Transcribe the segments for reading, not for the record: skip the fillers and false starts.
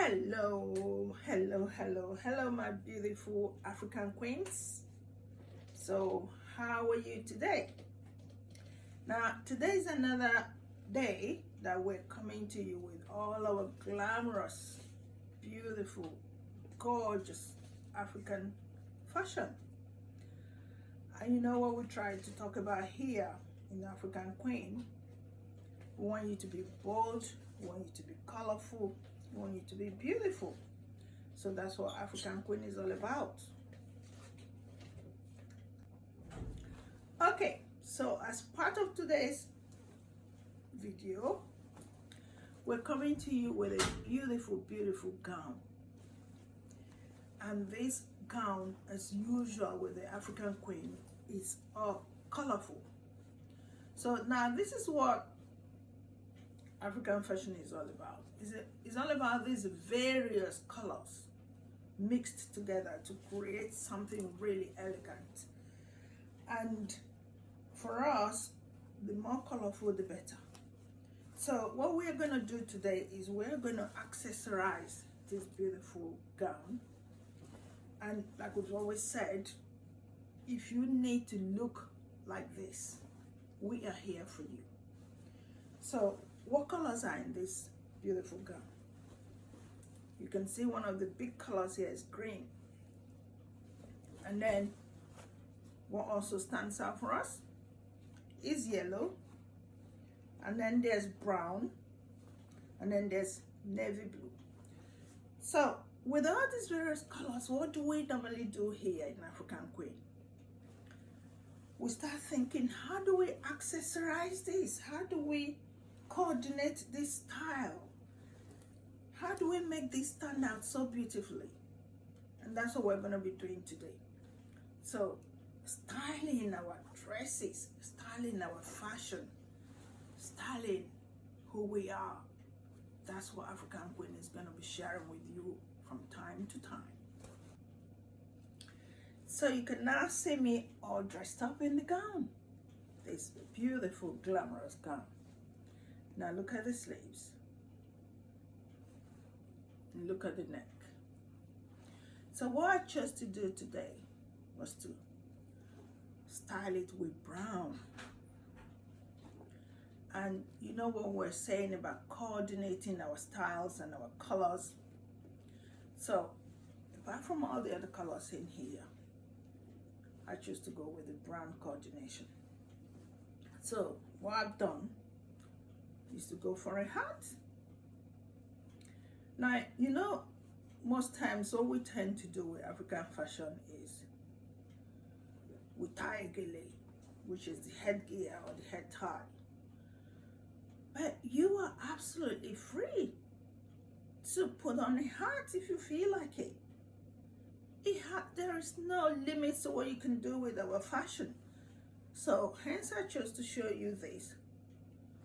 Hello, my beautiful African queens. So, how are you today? Now, today is another day that we're coming to you with all our glamorous, beautiful, gorgeous African fashion. And you know what we try to talk about here in African Queen? We want you to be bold, we want you to be colorful, we want you to be beautiful. So that's what African Queen is all about. Okay, so as part of today's video, we're coming to you with a beautiful gown. And this gown, as usual with the African Queen, is all colorful. So now this is what African fashion is all about. It's all about these various colors mixed together to create something really elegant. And for us, the more colorful, the better. So what we're going to do today is we're going to accessorize this beautiful gown. And like we've always said, if you need to look like this, we are here for you. So what colors are in this beautiful gown? You can see one of the big colors here is green. And then what also stands out for us is yellow. And then there's brown. And then there's navy blue. So with all these various colors, what do we normally do here in African Queen? We start thinking, how do we accessorize this? How do we coordinate this style? How do we make this stand out so beautifully? And that's what we're going to be doing today. So styling our dresses, styling our fashion, styling who we are. That's what African Queen is going to be sharing with you from time to time. So you can now see me all dressed up in the gown. This beautiful, glamorous gown. Now look at the sleeves. And look at the neck. So what I chose to do today was to style it with brown. And you know what we're saying about coordinating our styles and our colors. So apart from all the other colors in here, I choose to go with the brown coordination. So what I've done is to go for a hat. Now, you know, most times what we tend to do with African fashion is we tie a gele, which is the headgear or the head tie. But you are absolutely free to put on a hat if you feel like it. There is no limits to what you can do with our fashion. So hence I chose to show you this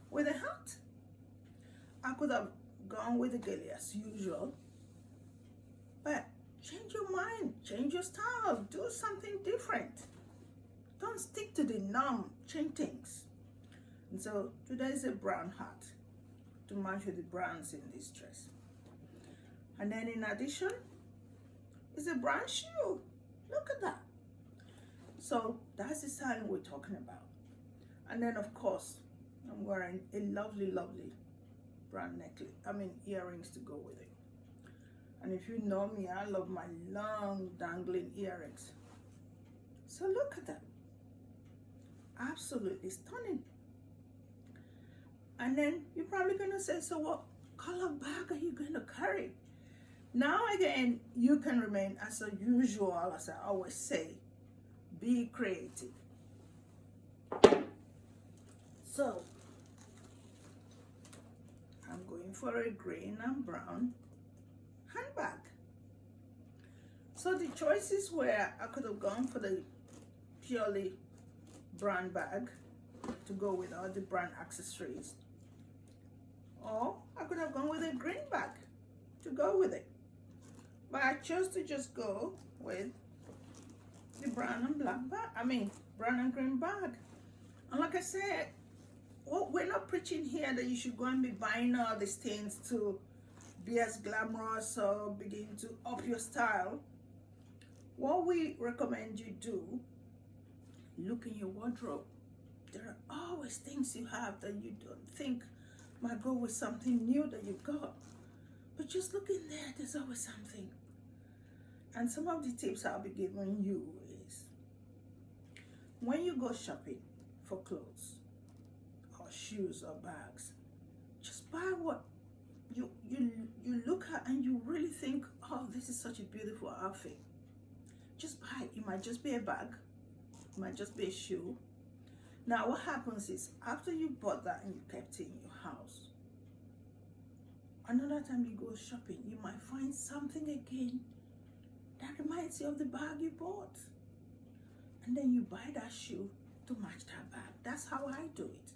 with a hat. I could have gone with the gele as usual, but change your mind, change your style, do something different. Don't stick to the norm, change things. And so today is a brown hat to match with the browns in this dress. And then in addition, it's a brown shoe. Look at that. So that's the style we're talking about. And then of course, I'm wearing a lovely brown earrings to go with it. And if you know me, I love my long dangling earrings. So look at that. Absolutely stunning. And then you're probably going to say, so what color bag are you going to carry? Now again, you can remain as usual, as I always say, be creative. So I'm going for a green and brown handbag. So the choices were, I could have gone for the purely brown bag to go with all the brown accessories, or I could have gone with a green bag to go with it, but I chose to just go with the brown and black bag, brown and green bag. And like I said, we're not preaching here that you should go and be buying all these things to be as glamorous or begin to up your style, what we recommend you do, look in your wardrobe. There are always things you have that you don't think might go with something new that you've got. But just look in there, there's always something. And some of the tips I'll be giving you is, when you go shopping for clothes or shoes or bags, just buy what you look at and you really think, oh, this is such a beautiful outfit. Just buy it. It might just be a bag, it might just be a shoe. Now what happens is, after you bought that and you kept it in your house, another time you go shopping, you might find something again that reminds you of the bag you bought. And then you buy that shoe to match that bag. That's how I do it.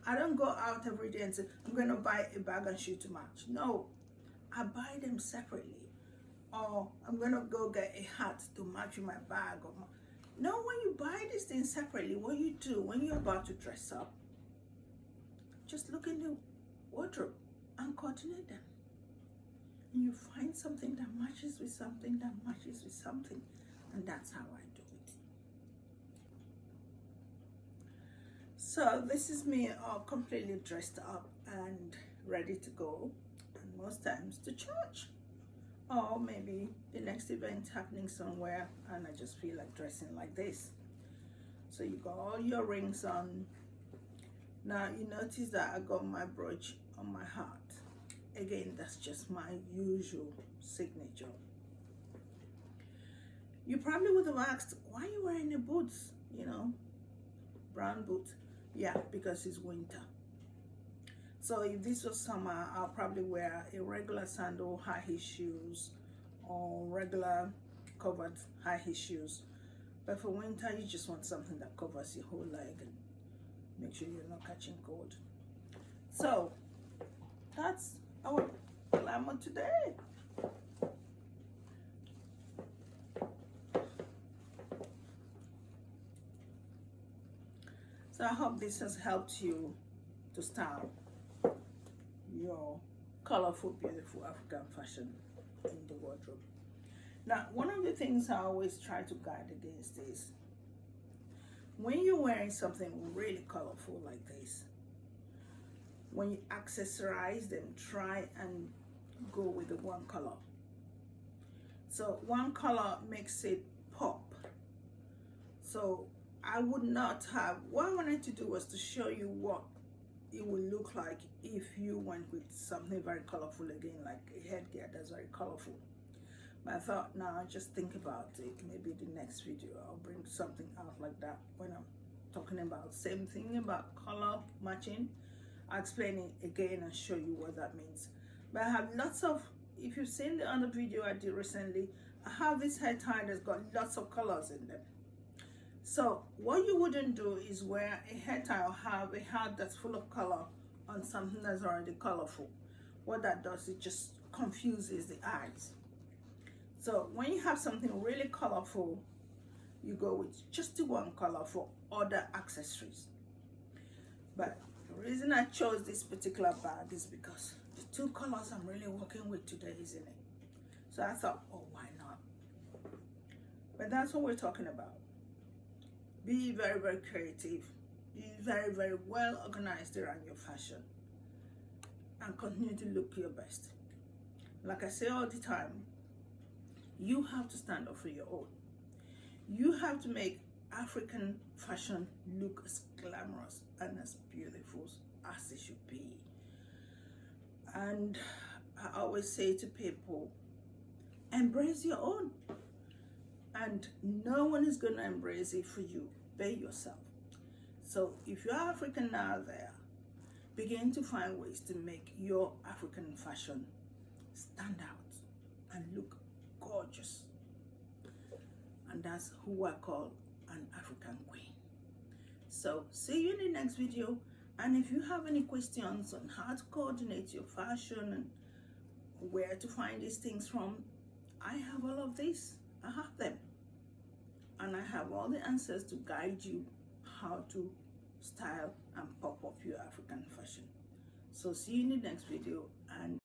I don't go out every day and say, I'm going to buy a bag and shoe to match. No, I buy them separately. Or I'm going to go get a hat to match with my bag. No, when you buy these things separately, what you do when you're about to dress up, just look in the wardrobe and coordinate them. And you find something that matches with something that matches with something. And that's how I do it. So this is me all completely dressed up and ready to go, and most times to church, or maybe the next event happening somewhere and I just feel like dressing like this. So you got all your rings on. Now you notice that I got my brooch on my heart. Again, that's just my usual signature. You probably would have asked, why are you wearing the boots, brown boots? Yeah, because it's winter. So if this was summer, I'll probably wear a regular sandal, high heel shoes, or regular covered high heel shoes. But for winter, you just want something that covers your whole leg and make sure you're not catching cold. So that's our glamour today. So I hope this has helped you to style your colorful, beautiful African fashion in the wardrobe. Now, one of the things I always try to guard against is, when you're wearing something really colorful like this, when you accessorize them, try and go with the one color. So one color makes it pop. So I would not have, what I wanted to do was to show you what it would look like if you went with something very colorful again, like a headgear that's very colorful. But I thought, now just think about it. Maybe the next video I'll bring something out like that when I'm talking about same thing about color matching. I'll explain it again and show you what that means. But I have lots of, if you've seen the other video I did recently, I have this hair tie that's got lots of colors in them. So what you wouldn't do is wear a hair tie or have a hat that's full of color on something that's already colorful. What that does, it just confuses the eyes. So when you have something really colorful, you go with just the one color for other accessories. But the reason I chose this particular bag is because the two colors I'm really working with today is in it. So I thought, oh, why not? But that's what we're talking about. Be very, very creative. Be very, very well organized around your fashion. And continue to look your best. Like I say all the time, you have to stand up for your own. You have to make African fashion look as glamorous and as beautiful as it should be. And I always say to people, embrace your own. And no one is going to embrace it for you, but yourself. So if you're African now there, begin to find ways to make your African fashion stand out and look gorgeous. And that's who I call an African queen. So see you in the next video. And if you have any questions on how to coordinate your fashion and where to find these things from, I have all of this. I have them. And I have all the answers to guide you how to style and pop up your African fashion. So see you in the next video, and